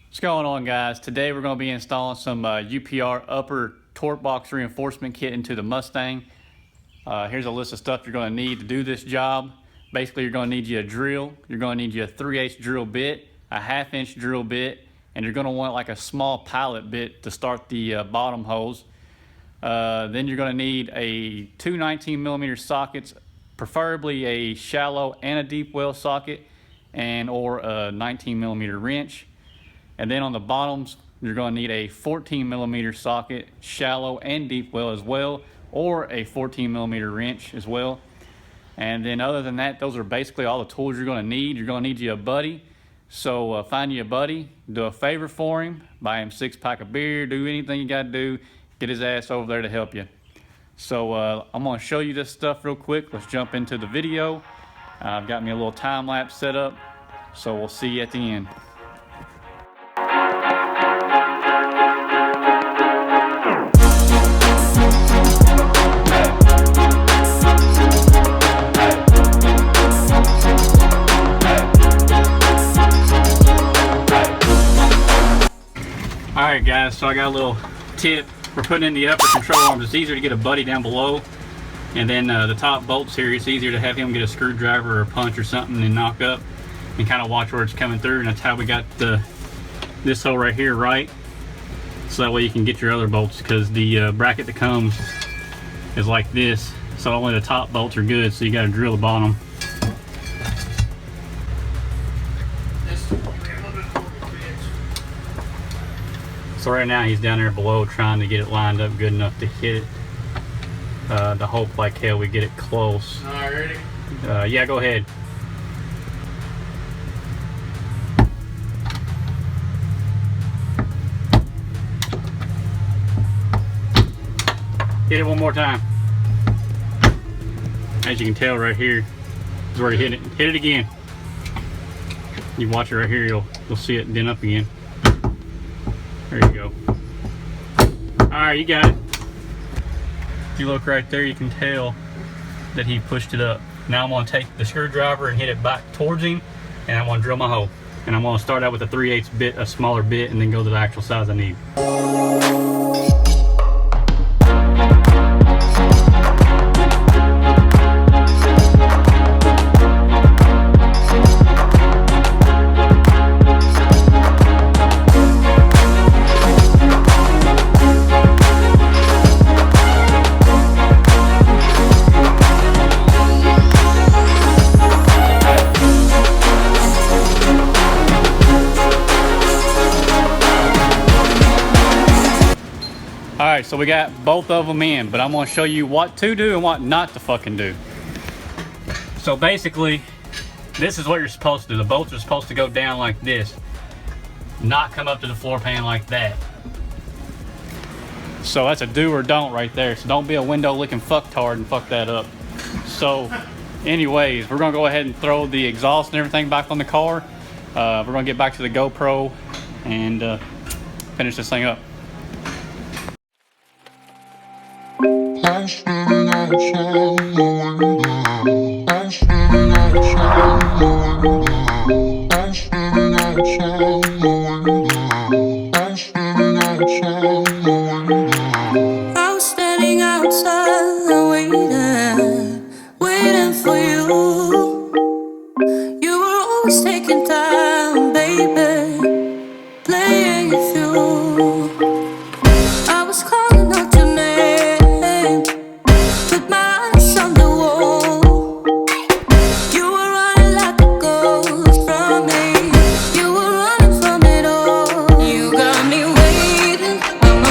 What's going on, guys? Today we're going to be installing some UPR upper torque box reinforcement kit into the Mustang. Here's a list of stuff you're going to need to do this job. Basically, you're going to need you a drill, you're going to need you a 3/8 drill bit, a 1/2 inch drill bit, and you're going to want like a small pilot bit to start the bottom holes. Then you're going to need two 19mm sockets, preferably a shallow and a deep well socket, and or a 19mm wrench. And then on the bottoms, you're going to need a 14mm socket, shallow and deep well as well, or a 14mm wrench as well. And then other than that, those are basically all the tools you're going to need. You're going to need you a buddy. So find you a buddy, do a favor for him, buy him 6-pack of beer, do anything you got to do, get his ass over there to help you. So I'm going to show you this stuff real quick. Let's jump into the video. I've got me a little time lapse set up, so we'll see you at the end. Alright guys, so I got a little tip for putting in the upper control arms. It's easier to get a buddy down below, and then the top bolts here, it's easier to have him get a screwdriver or a punch or something and knock up and kind of watch where it's coming through. And that's how we got this hole right here right, so that way you can get your other bolts, because the bracket that comes is like this, so only the top bolts are good, so you got to drill the bottom. So right now he's down there below trying to get it lined up good enough to hit it. To hope like hell we get it close. Alright, ready? Yeah, go ahead. Hit it one more time. As you can tell right here is where he hit it. Hit it again. You watch it right here, you'll see it dent up again. There you go. Alright, you got it. If you look right there, you can tell that he pushed it up. Now I'm going to take the screwdriver and hit it back towards him, and I'm going to drill my hole. And I'm going to start out with a 3/8 bit, a smaller bit, and then go to the actual size I need. Alright, so we got both of them in, but I'm going to show you what to do and what not to fucking do. So basically, this is what you're supposed to do. The bolts are supposed to go down like this, not come up to the floor pan like that. So that's a do or don't right there. So don't be a window licking fucktard and fuck that up. So anyways, we're going to go ahead and throw the exhaust and everything back on the car. We're going to get back to the GoPro and finish this thing up. I'm standing outside the window. I'm standing outside the window. I'm standing outside the window. I'm standing outside the window. I was standing outside waiting for you. You were always taking time, baby, playing it through. I was calling out your name, with my eyes on the wall. You were running like a ghost from me. You were running from it all. You got me waiting on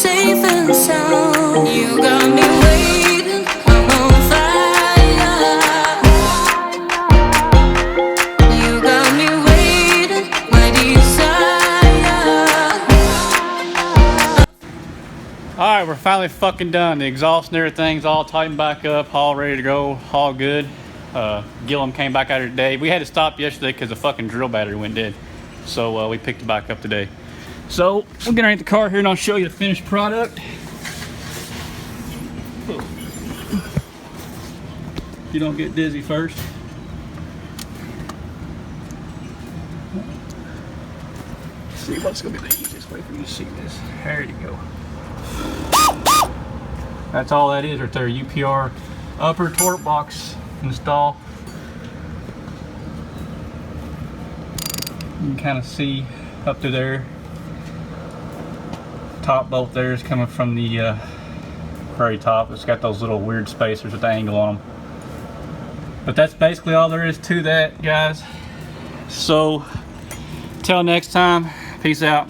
safe and sound. You got me waiting, I'm on fire. You got me waiting, my desire. Alright, we're finally fucking done. The exhaust and everything's all tightened back up, all ready to go, all good. Gillum came back out here today. We had to stop yesterday because the fucking drill battery went dead. So we picked it back up today. So we're gonna get the car here and I'll show you the finished product. You don't get dizzy first. Let's see what's gonna be the easiest way for you to see this. There you go. That's all that is right there. UPR upper torque box install. You can kind of see up to there. Top bolt there is coming from the very top. It's got those little weird spacers with the angle on them. But that's basically all there is to that, guys. So, till next time, peace out.